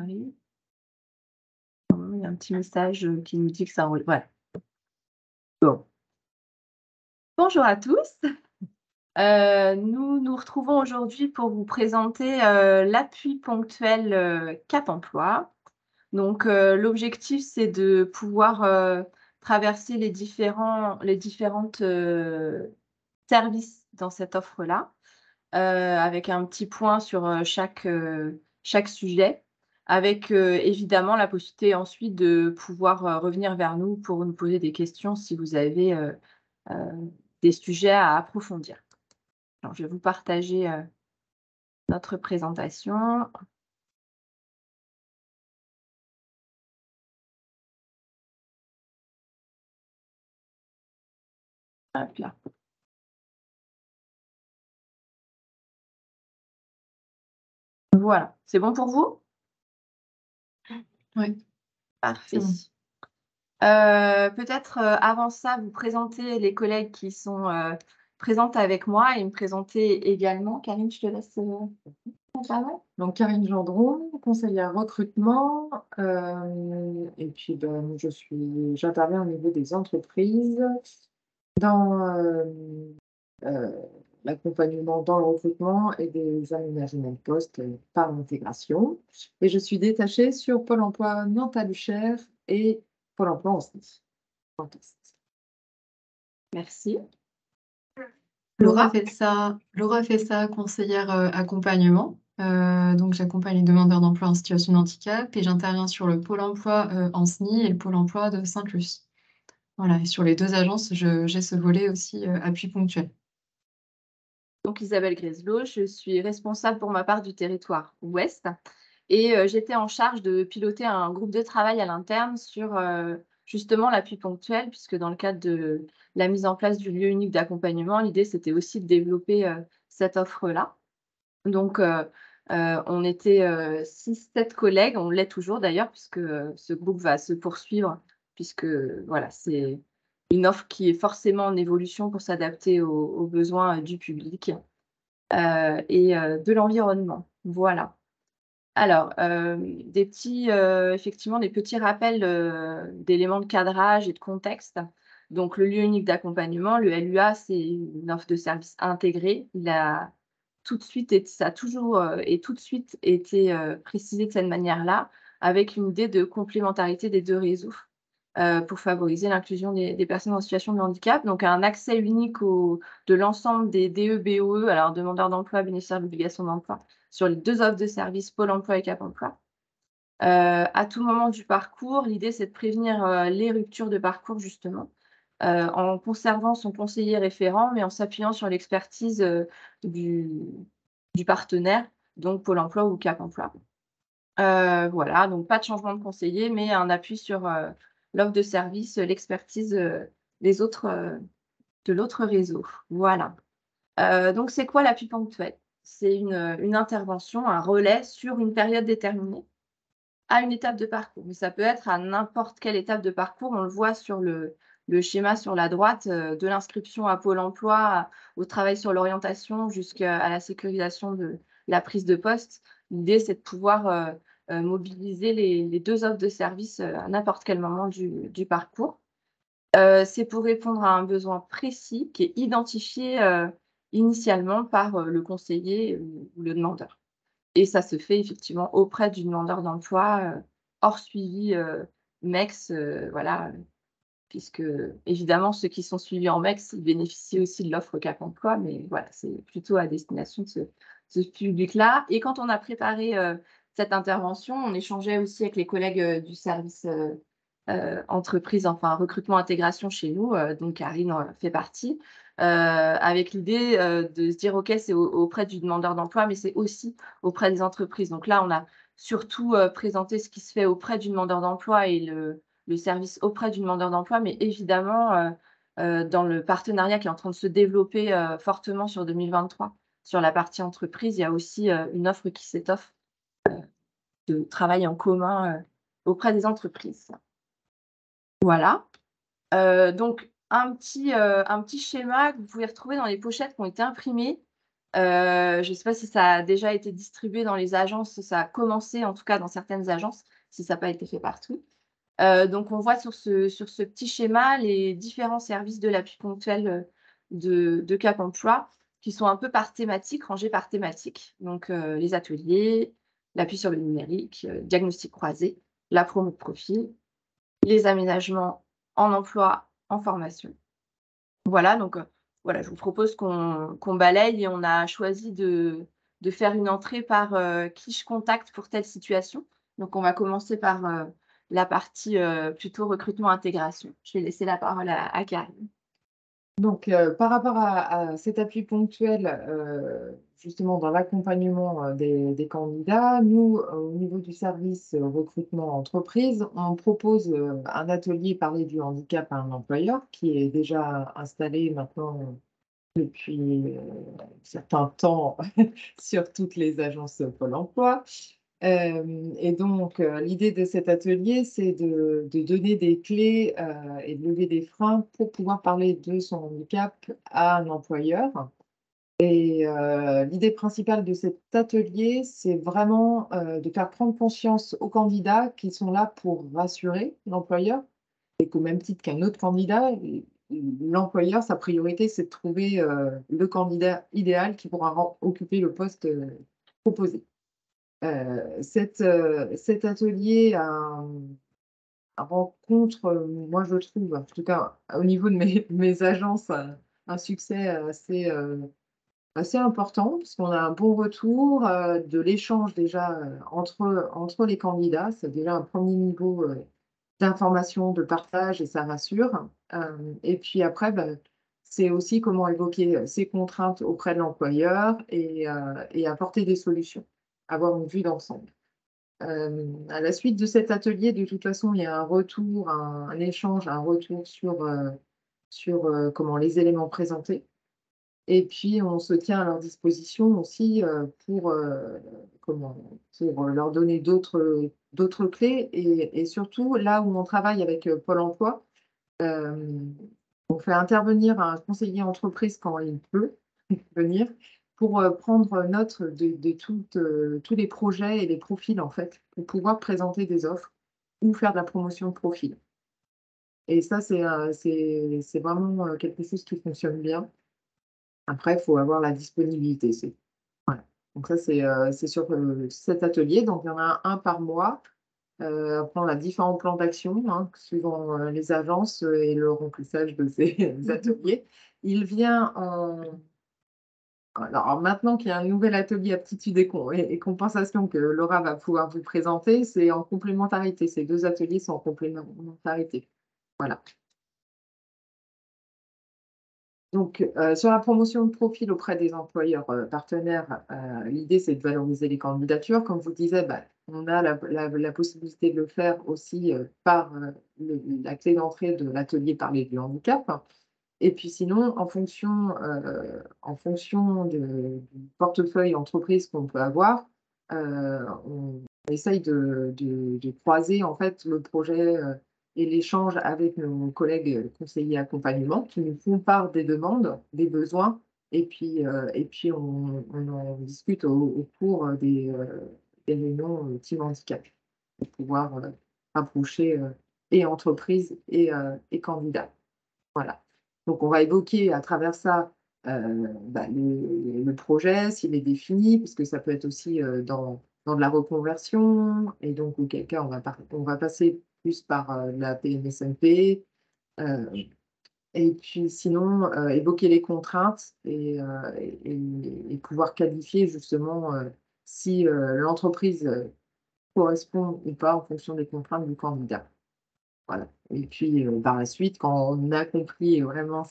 arrive. Il y a un petit message qui nous dit que ça enregistre. Voilà. Bon. Bonjour à tous. Nous nous retrouvons aujourd'hui pour vous présenter l'appui ponctuel Cap Emploi. Donc, l'objectif, c'est de pouvoir traverser les différentes services dans cette offre-là, avec un petit point sur chaque sujet, avec évidemment la possibilité ensuite de pouvoir revenir vers nous pour nous poser des questions si vous avez des sujets à approfondir. Alors, je vais vous partager notre présentation. Hop là. Voilà, c'est bon pour vous? Oui. Parfait. C'est bon. Peut-être avant ça, vous présenter les collègues qui sont présentes avec moi et me présenter également. Karine, je te laisse la parole. Donc Karine Gendron, conseillère recrutement, et puis j'interviens au niveau des entreprises dans l'accompagnement dans le recrutement et des aménagements de poste par l'intégration. Et je suis détachée sur Pôle emploi Nantes-Aluchère et Pôle emploi Anceny. Merci. Laura fait ça, conseillère accompagnement. Donc j'accompagne les demandeurs d'emploi en situation de handicap et j'interviens sur le pôle emploi Anceny et le pôle emploi de Sainte-Luce. Voilà, et sur les 2 agences, j'ai ce volet aussi appui ponctuel. Donc Isabelle Gréselot, je suis responsable pour ma part du territoire ouest et j'étais en charge de piloter un groupe de travail à l'interne sur justement l'appui ponctuel, puisque dans le cadre de la mise en place du lieu unique d'accompagnement, l'idée c'était aussi de développer cette offre-là. Donc on était 6-7 collègues, on l'est toujours d'ailleurs puisque ce groupe va se poursuivre puisque voilà, c'est une offre qui est forcément en évolution pour s'adapter aux besoins du public et de l'environnement. Voilà. Alors, effectivement, des petits rappels d'éléments de cadrage et de contexte. Donc, le lieu unique d'accompagnement, le LUA, c'est une offre de service intégrée. Ça a toujours et tout de suite été précisé de cette manière-là, avec une idée de complémentarité des 2 réseaux pour favoriser l'inclusion des personnes en situation de handicap. Donc, un accès unique de l'ensemble des DE-BOE, alors demandeurs d'emploi, bénéficiaires d'obligation d'emploi, sur les 2 offres de services Pôle emploi et Cap emploi. À tout moment du parcours, l'idée, c'est de prévenir les ruptures de parcours, justement, en conservant son conseiller référent, mais en s'appuyant sur l'expertise du partenaire, donc Pôle emploi ou Cap emploi. Voilà, donc pas de changement de conseiller, mais un appui sur l'offre de service, l'expertise de l'autre réseau. Voilà. Donc c'est quoi l'appui ponctuel? C'est une intervention, un relais sur une période déterminée à une étape de parcours. Mais ça peut être à n'importe quelle étape de parcours. On le voit sur le schéma sur la droite, de l'inscription à Pôle emploi, au travail sur l'orientation jusqu'à la sécurisation de la prise de poste. L'idée, c'est de pouvoir mobiliser les 2 offres de services à n'importe quel moment du parcours. C'est pour répondre à un besoin précis qui est identifié initialement par le conseiller ou le demandeur. Et ça se fait effectivement auprès du demandeur d'emploi, hors suivi MEX, voilà, puisque évidemment ceux qui sont suivis en MEX, ils bénéficient aussi de l'offre Cap emploi, mais voilà, c'est plutôt à destination de ce public-là. Et quand on a préparé cette intervention, on échangeait aussi avec les collègues du service entreprise, enfin recrutement intégration chez nous, dont Karine fait partie, avec l'idée de se dire: «OK, c'est auprès du demandeur d'emploi, mais c'est aussi auprès des entreprises». Donc là, on a surtout présenté ce qui se fait auprès du demandeur d'emploi et le service auprès du demandeur d'emploi, mais évidemment, dans le partenariat qui est en train de se développer fortement sur 2023, sur la partie entreprise, il y a aussi une offre qui s'étoffe de travail en commun auprès des entreprises. Voilà. Donc un petit schéma que vous pouvez retrouver dans les pochettes qui ont été imprimées. Je ne sais pas si ça a déjà été distribué dans les agences, ça a commencé en tout cas dans certaines agences, si ça n'a pas été fait partout. Donc on voit sur ce petit schéma les différents services de l'appui ponctuel, de Cap Emploi qui sont un peu par thématique, rangés par thématique. Donc les ateliers, l'appui sur le numérique, diagnostic croisé, la promo de profil, les aménagements en emploi, en formation. Voilà, donc voilà, je vous propose qu'on balaye et on a choisi de faire une entrée par, qui je contacte pour telle situation. Donc on va commencer par, la partie, plutôt recrutement intégration. Je vais laisser la parole à Karine. Donc, par rapport à cet appui ponctuel, justement dans l'accompagnement, des candidats, nous, au niveau du service, recrutement entreprise, on propose, un atelier parler du handicap à un employeur qui est déjà installé maintenant depuis, un certain temps sur toutes les agences Pôle emploi. Et donc, l'idée de cet atelier, c'est de donner des clés, et de lever des freins pour pouvoir parler de son handicap à un employeur. Et l'idée principale de cet atelier, c'est vraiment, de faire prendre conscience aux candidats qui sont là pour rassurer l'employeur et qu'au même titre qu'un autre candidat, l'employeur, sa priorité, c'est de trouver, le candidat idéal qui pourra occuper le poste, proposé. Cet atelier rencontre, moi je trouve, en tout cas au niveau de mes agences, un succès assez important puisqu'on a un bon retour, de l'échange déjà, entre les candidats. C'est déjà un premier niveau, d'information, de partage et ça rassure. Et puis après, c'est aussi comment évoquer, ces contraintes auprès de l'employeur et apporter des solutions, avoir une vue d'ensemble. À la suite de cet atelier, de toute façon, il y a un retour, un échange, un retour sur, comment les éléments présentés et puis on se tient à leur disposition aussi, pour, pour leur donner d'autres clés et surtout là où on travaille avec, Pôle emploi, hem, on fait intervenir un conseiller entreprise quand il peut venir pour, prendre note de toutes, tous les projets et les profils en fait, pour pouvoir présenter des offres ou faire de la promotion de profil et ça c'est vraiment, quelque chose qui fonctionne bien. Après, il faut avoir la disponibilité, c'est voilà. Donc ça, c'est sur, cet atelier, donc il y en a un par mois. Après on a différents plans d'action, hein, suivant, les agences, et le remplissage de ces ateliers. Il vient en alors maintenant qu'il y a un nouvel atelier aptitude et compensation que Laura va pouvoir vous présenter, c'est en complémentarité. Ces 2 ateliers sont en complémentarité. Voilà. Donc, sur la promotion de profil auprès des employeurs, partenaires, l'idée, c'est de valoriser les candidatures. Comme je vous le disais, on a la possibilité de le faire aussi, par, la clé d'entrée de l'atelier parler du handicap. Et puis sinon, en fonction du portefeuille entreprise qu'on peut avoir, on essaye de croiser en fait le projet, et l'échange avec nos collègues, conseillers accompagnement qui nous font part des demandes, des besoins et puis on en discute au cours, des réunions, team handicap pour pouvoir, rapprocher, et entreprise et candidats. Voilà. Donc on va évoquer à travers ça, le projet, s'il est défini, puisque ça peut être aussi, dans de la reconversion et donc auquel cas on va passer plus par, la PMSMP, heu et puis sinon, évoquer les contraintes et pouvoir qualifier justement, si, l'entreprise, correspond ou pas en fonction des contraintes du candidat. Voilà et puis, par la suite, quand on a compris vraiment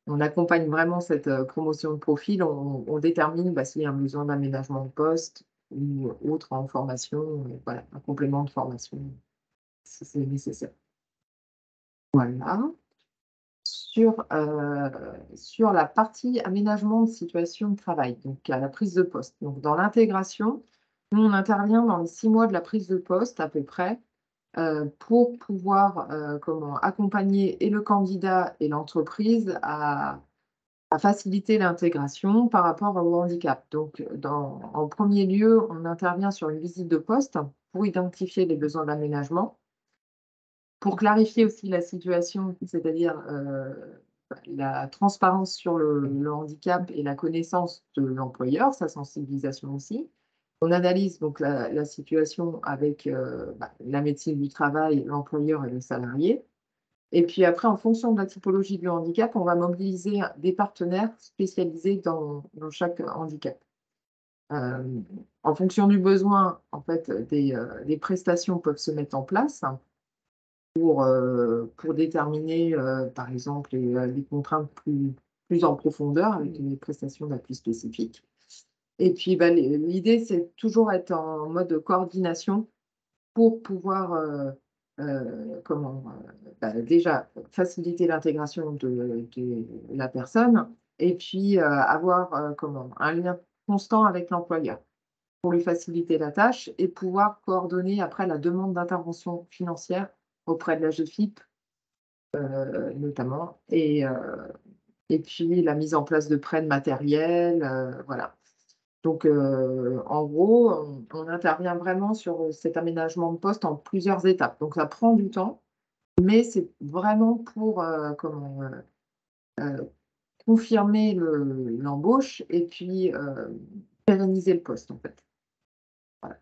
on accompagne vraiment cette, promotion de profil, on détermine, s'il y a un besoin d'aménagement de poste ou autre en formation, voilà, un complément de formation, si c'est nécessaire. Voilà. Sur la partie aménagement de situation de travail, donc à la prise de poste. Donc dans l'intégration, nous on intervient dans les 6 mois de la prise de poste à peu près. Pour pouvoir, accompagner et le candidat et l'entreprise à faciliter l'intégration par rapport au handicap. Donc, en premier lieu, on intervient sur une visite de poste pour identifier les besoins d'aménagement, pour clarifier aussi la situation, c'est-à-dire la transparence sur le handicap et la connaissance de l'employeur, sa sensibilisation aussi. On analyse donc la situation avec la médecine du travail, l'employeur et le salarié. Et puis après, en fonction de la typologie du handicap, on va mobiliser des partenaires spécialisés dans chaque handicap. En fonction du besoin, en fait, des prestations peuvent se mettre en place pour déterminer, par exemple, les contraintes plus en profondeur avec des prestations d'appui spécifiques. Et puis, l'idée, c'est toujours être en mode coordination pour pouvoir déjà faciliter l'intégration de la personne et puis avoir un lien constant avec l'employeur pour lui faciliter la tâche et pouvoir coordonner après la demande d'intervention financière auprès de la GFIP notamment et puis la mise en place de prêts de matériel, voilà. Donc, en gros, on intervient vraiment sur cet aménagement de poste en plusieurs étapes. Donc, ça prend du temps, mais c'est vraiment pour confirmer l'embauche et puis pérenniser le poste, en fait. Voilà.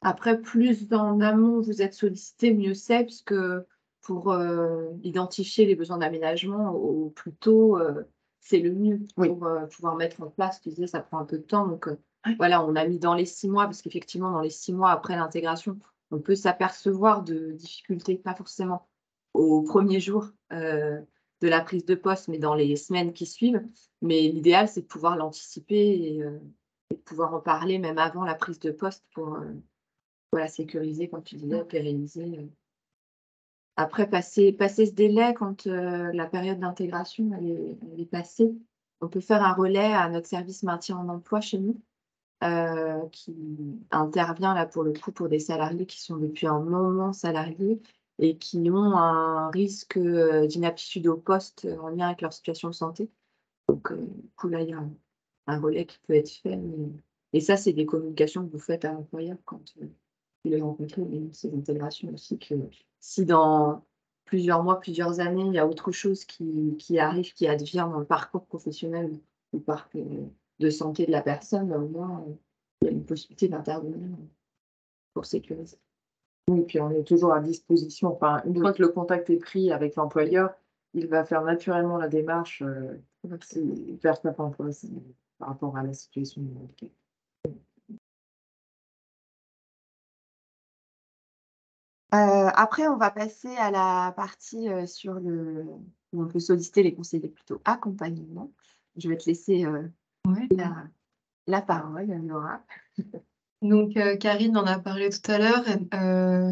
Après, plus en amont vous êtes sollicité, mieux c'est, puisque pour identifier les besoins d'aménagement au plus tôt, c'est le mieux Oui. pour pouvoir mettre en place. Tu disais, ça prend un peu de temps. Donc, voilà, on a mis dans les 6 mois, parce qu'effectivement, dans les 6 mois après l'intégration, on peut s'apercevoir de difficultés, pas forcément au premier jour de la prise de poste, mais dans les semaines qui suivent. Mais l'idéal, c'est de pouvoir l'anticiper et de pouvoir en parler même avant la prise de poste pour voilà, sécuriser, comme tu disais, pérenniser. Après, passer ce délai, quand la période d'intégration elle est passée, on peut faire un relais à notre service maintien en emploi chez nous, qui intervient là pour le coup pour des salariés qui sont depuis un moment salariés et qui ont un risque d'inaptitude au poste en lien avec leur situation de santé. Donc, du coup, là, il y a un relais qui peut être fait. Et ça, c'est des communications que vous faites à l'employeur quand il est rencontré, mais ces intégrations aussi, que si dans plusieurs mois, plusieurs années, il y a autre chose qui arrive, qui advient dans le parcours professionnel ou parcours de santé de la personne, au moins, il y a une possibilité d'intervenir pour sécuriser. Oui, puis on est toujours à disposition. Enfin, une fois que le contact est pris avec l'employeur, il va faire naturellement la démarche vers Pôle emploi par rapport à la situation du handicap. Après, on va passer à la partie où on peut solliciter les conseillers plutôt accompagnement. Je vais te laisser Ouais. la parole, Laura. Donc, Karine en a parlé tout à l'heure,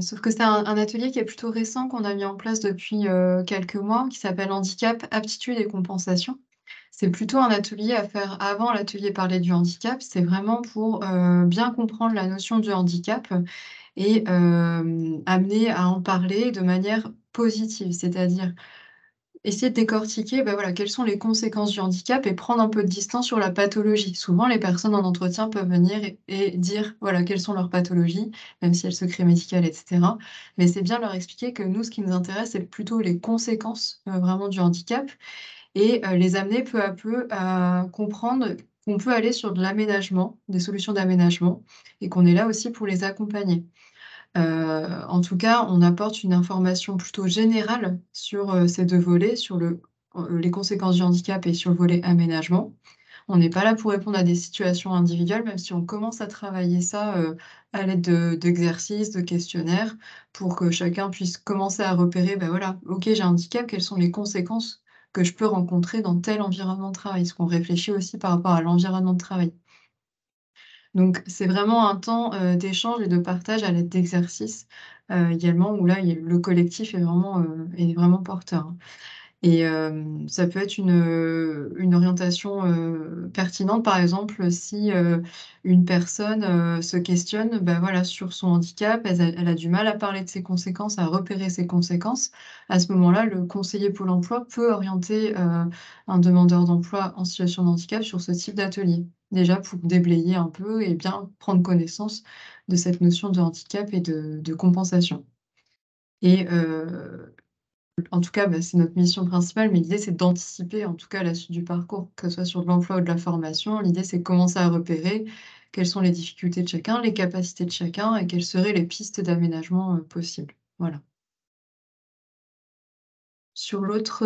sauf que c'est un atelier qui est plutôt récent, qu'on a mis en place depuis quelques mois, qui s'appelle Handicap, aptitude et compensation. C'est plutôt un atelier à faire avant l'atelier parler du handicap. C'est vraiment pour bien comprendre la notion du handicap et amener à en parler de manière positive, c'est-à-dire essayer de décortiquer, bah, voilà, quelles sont les conséquences du handicap et prendre un peu de distance sur la pathologie. Souvent, les personnes en entretien peuvent venir et dire, voilà, quelles sont leurs pathologies, même si elles secret médical, et cetera. Mais c'est bien de leur expliquer que nous, ce qui nous intéresse, c'est plutôt les conséquences, vraiment du handicap et les amener peu à peu à comprendre qu'on peut aller sur de l'aménagement, des solutions d'aménagement et qu'on est là aussi pour les accompagner. En tout cas, on apporte une information plutôt générale sur, ces 2 volets, sur les conséquences du handicap et sur le volet aménagement. On n'est pas là pour répondre à des situations individuelles, même si on commence à travailler ça, à l'aide d'exercices, de questionnaires, pour que chacun puisse commencer à repérer, ben voilà: «OK, j'ai un handicap, quelles sont les conséquences que je peux rencontrer dans tel environnement de travail?» Parce qu'on réfléchit aussi par rapport à l'environnement de travail. Donc c'est vraiment un temps, d'échange et de partage à l'aide d'exercices, également où là, il y a le collectif est vraiment porteur, hein. Et ça peut être une orientation pertinente, par exemple, si une personne se questionne voilà, sur son handicap, elle a du mal à parler de ses conséquences, à repérer ses conséquences. À ce moment-là, le conseiller Pôle emploi peut orienter un demandeur d'emploi en situation de handicap sur ce type d'atelier, déjà pour déblayer un peu et bien prendre connaissance de cette notion de handicap et de compensation. Et en tout cas, c'est notre mission principale, mais l'idée, c'est d'anticiper, en tout cas, la suite du parcours, que ce soit sur de l'emploi ou de la formation. L'idée, c'est de commencer à repérer quelles sont les difficultés de chacun, les capacités de chacun et quelles seraient les pistes d'aménagement possibles. Voilà. Sur l'autre,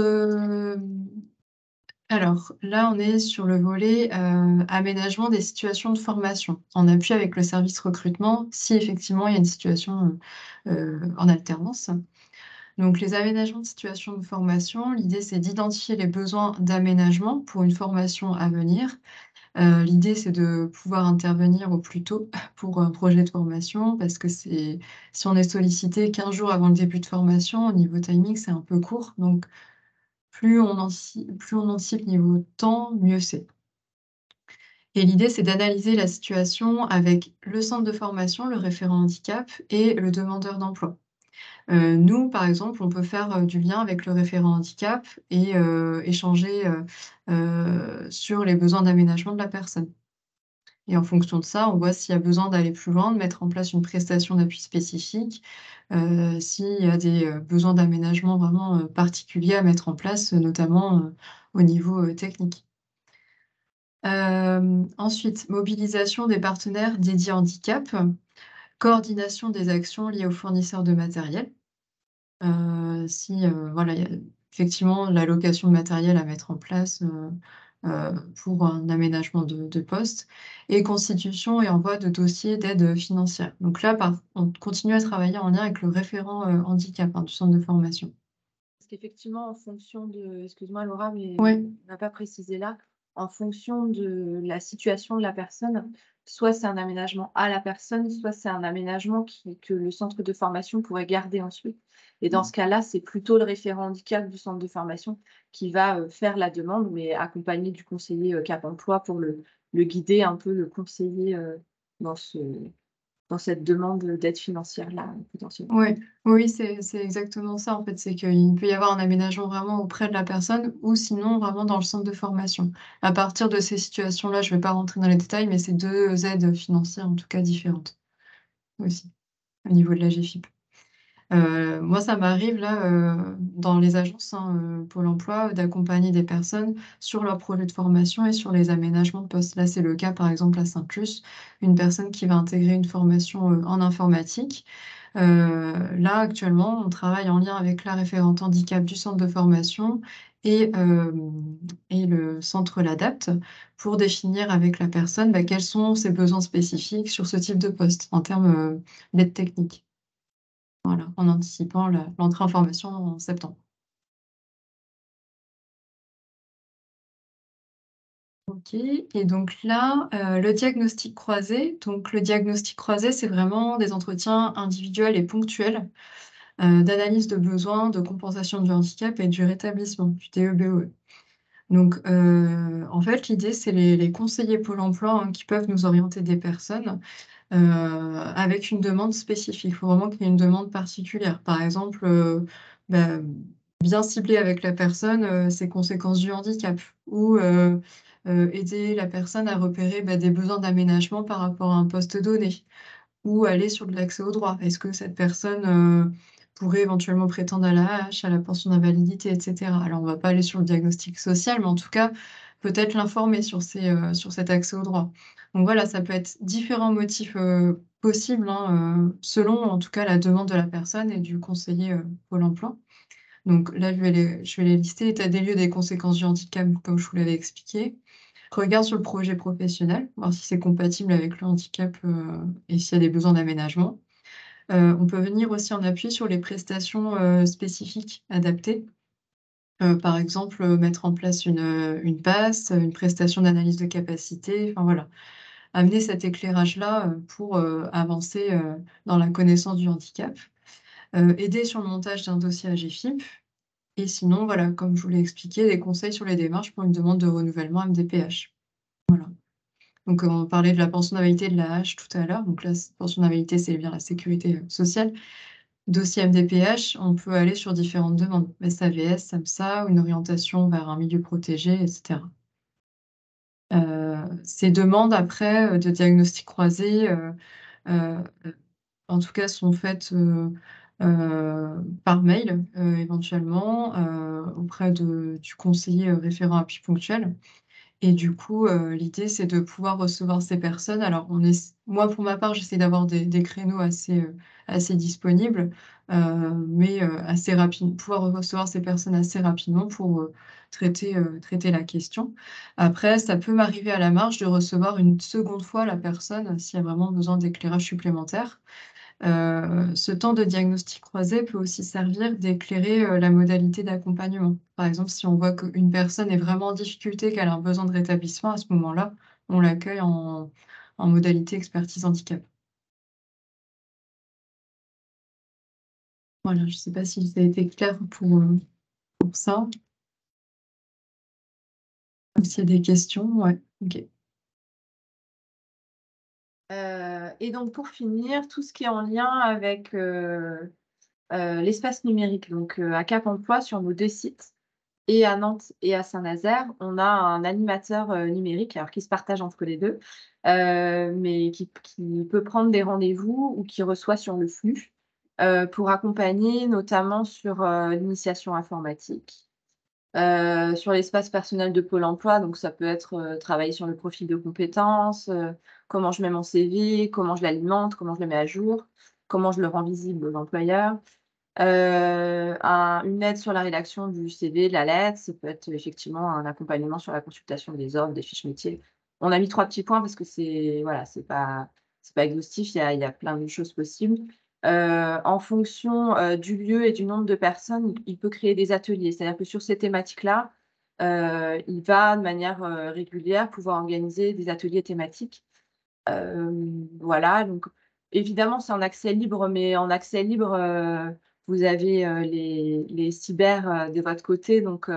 alors là, on est sur le volet aménagement des situations de formation, en appui avec le service recrutement, si effectivement il y a une situation en alternance. Donc, les aménagements de situation de formation, l'idée, c'est d'identifier les besoins d'aménagement pour une formation à venir. L'idée, c'est de pouvoir intervenir au plus tôt pour un projet de formation parce que si on est sollicité 15 jours avant le début de formation, au niveau timing, c'est un peu court. Donc, plus on anticipe niveau temps, mieux c'est. Et l'idée, c'est d'analyser la situation avec le centre de formation, le référent handicap et le demandeur d'emploi. Nous, par exemple, on peut faire du lien avec le référent handicap et échanger sur les besoins d'aménagement de la personne. Et en fonction de ça, on voit s'il y a besoin d'aller plus loin, de mettre en place une prestation d'appui spécifique, s'il y a des besoins d'aménagement vraiment particuliers à mettre en place, notamment au niveau technique. Ensuite, mobilisation des partenaires dédiés handicap, coordination des actions liées aux fournisseurs de matériel. Si, voilà, il y a effectivement l'allocation de matériel à mettre en place, pour un aménagement de poste et constitution et envoi de dossiers d'aide financière. Donc là, on continue à travailler en lien avec le référent, handicap, hein, du centre de formation. Parce qu'effectivement, en fonction de excuse-moi Laura, mais Ouais. on n'a pas précisé là, en fonction de la situation de la personne, soit c'est un aménagement à la personne, soit c'est un aménagement que le centre de formation pourrait garder ensuite. Et dans ce cas-là, c'est plutôt le référent handicap du centre de formation qui va, faire la demande, mais accompagné du conseiller, Cap emploi pour le guider un peu, le conseiller, dans cette demande d'aide financière-là, potentiellement. Ouais, oui, c'est exactement ça, en fait. C'est qu'il peut y avoir un aménagement vraiment auprès de la personne ou sinon vraiment dans le centre de formation. À partir de ces situations-là, je ne vais pas rentrer dans les détails, mais c'est 2 aides financières, en tout cas différentes aussi, au niveau de la GFIP. Moi, ça m'arrive là, dans les agences, hein, Pôle emploi, d'accompagner des personnes sur leur projet de formation et sur les aménagements de poste. Là, c'est le cas, par exemple, à Sainte-Luce, une personne qui va intégrer une formation, en informatique. Là, actuellement, on travaille en lien avec la référente handicap du centre de formation et le centre l'ADAPT pour définir avec la personne, quels sont ses besoins spécifiques sur ce type de poste en termes, d'aide technique. Voilà, en anticipant l'entrée en formation en septembre. OK, et donc là, le diagnostic croisé. Donc le diagnostic croisé, c'est vraiment des entretiens individuels et ponctuels, d'analyse de besoins, de compensation du handicap et du rétablissement, du DEBE. Donc, en fait, l'idée, c'est les conseillers Pôle emploi, hein, qui peuvent nous orienter des personnes, avec une demande spécifique. Il faut vraiment qu'il y ait une demande particulière. Par exemple, bah, bien cibler avec la personne, ses conséquences du handicap ou aider la personne à repérer, des besoins d'aménagement par rapport à un poste donné ou aller sur de l'accès au droit. Est-ce que cette personne, pourrait éventuellement prétendre à l'AAH, à la pension d'invalidité et cetera? Alors on va pas aller sur le diagnostic social, mais en tout cas, peut-être l'informer sur cet accès au droit. Donc voilà, ça peut être différents motifs, possibles, hein, selon en tout cas la demande de la personne et du conseiller, Pôle emploi. Donc là, je vais les lister. État des lieux des conséquences du handicap, comme je vous l'avais expliqué. Regard sur le projet professionnel, voir si c'est compatible avec le handicap, et s'il y a des besoins d'aménagement. On peut venir aussi en appui sur les prestations, spécifiques adaptées. Par exemple, mettre en place une PAS, une prestation d'analyse de capacité, enfin voilà. Amener cet éclairage-là, pour, avancer, dans la connaissance du handicap. Aider sur le montage d'un dossier AGFIP. Et sinon, voilà, comme je vous l'ai expliqué, des conseils sur les démarches pour une demande de renouvellement MDPH. Voilà. Donc, on parlait de la pension d'invalidité de la hache tout à l'heure. Donc, la pension d'invalidité, c'est bien la sécurité sociale. Dossier MDPH, on peut aller sur différentes demandes, SAVS, SAMSA, ou une orientation vers un milieu protégé, etc. Ces demandes, après, de diagnostic croisé, en tout cas, sont faites par mail, éventuellement, auprès du conseiller référent appui ponctuel. Et du coup, l'idée, c'est de pouvoir recevoir ces personnes. Alors, moi, pour ma part, j'essaie d'avoir des créneaux assez disponibles, mais assez rapide, pouvoir recevoir ces personnes assez rapidement pour traiter la question. Après, ça peut m'arriver à la marge de recevoir une seconde fois la personne s'il y a vraiment besoin d'éclairage supplémentaire. Ce temps de diagnostic croisé peut aussi servir d'éclairer, la modalité d'accompagnement. Par exemple, si on voit qu'une personne est vraiment en difficulté, qu'elle a un besoin de rétablissement, à ce moment-là, on l'accueille en modalité expertise handicap. Voilà, je ne sais pas si ça a été clair pour ça. S'il y a des questions, ouais, OK. Et donc pour finir, tout ce qui est en lien avec, l'espace numérique. Donc, à Cap Emploi, sur nos 2 sites, et à Nantes et à Saint-Nazaire, on a un animateur, numérique, alors qui se partage entre les 2, mais qui peut prendre des rendez-vous ou qui reçoit sur le flux, pour accompagner notamment sur, l'initiation informatique, sur l'espace personnel de Pôle emploi. Donc ça peut être, travailler sur le profil de compétences, comment je mets mon CV, comment je l'alimente, comment je le mets à jour, comment je le rends visible aux employeurs. Une aide sur la rédaction du CV, de la lettre, ça peut être effectivement un accompagnement sur la consultation des offres, des fiches métiers. On a mis 3 petits points parce que voilà, c'est pas exhaustif, il y a plein de choses possibles. En fonction, du lieu et du nombre de personnes, il peut créer des ateliers. C'est-à-dire que sur ces thématiques-là, il va de manière, régulière pouvoir organiser des ateliers thématiques. Voilà, donc évidemment, c'est en accès libre, mais en accès libre, vous avez, les cyber, de votre côté, donc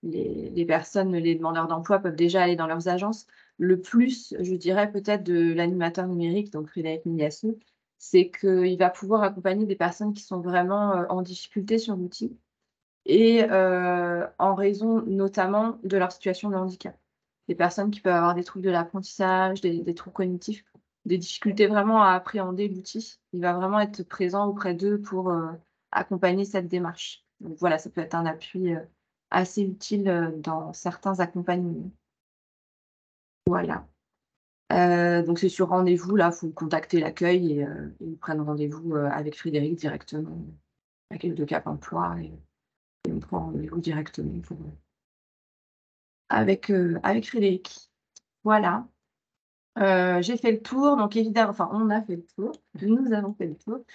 les personnes, les demandeurs d'emploi peuvent déjà aller dans leurs agences. Le plus, je dirais peut-être de l'animateur numérique, donc Frédéric Migliasso, c'est qu'il va pouvoir accompagner des personnes qui sont vraiment, en difficulté sur l'outil et en raison notamment de leur situation de handicap. Des personnes qui peuvent avoir des troubles de l'apprentissage, des troubles cognitifs, des difficultés vraiment à appréhender l'outil. Il va vraiment être présent auprès d'eux pour, accompagner cette démarche. Donc voilà, ça peut être un appui, assez utile, dans certains accompagnements. Voilà. Donc c'est sur rendez-vous, là, faut contacter l'accueil et ils prennent rendez-vous, avec Frédéric directement, l'accueil de Cap Emploi et on prend rendez-vous directement pour, avec Frédéric. Voilà. J'ai fait le tour, donc évidemment, enfin, on a fait le tour, nous avons fait le tour.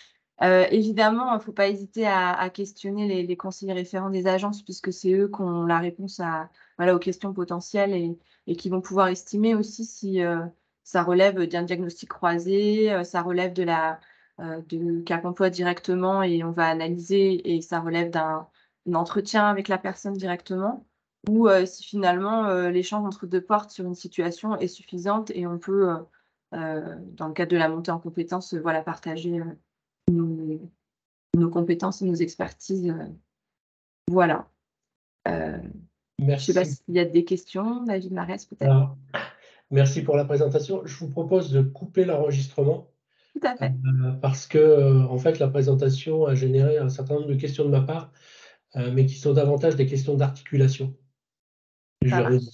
Évidemment, il ne faut pas hésiter à questionner les conseillers référents des agences puisque c'est eux qui ont la réponse voilà, aux questions potentielles et qui vont pouvoir estimer aussi si, ça relève d'un diagnostic croisé, ça relève de Cap emploi directement et on va analyser et ça relève d'un entretien avec la personne directement ou si finalement, l'échange entre 2 portes sur une situation est suffisante et on peut, dans le cadre de la montée en compétences, voilà, partager, nos nos compétences et nos expertises, voilà. Je ne sais pas Merci. s'il y a des questions, David Marès peut-être? Alors, merci pour la présentation. Je vous propose de couper l'enregistrement Tout à fait. parce que, en fait, la présentation a généré un certain nombre de questions de ma part, mais qui sont davantage des questions d'articulation. Ça Je marche.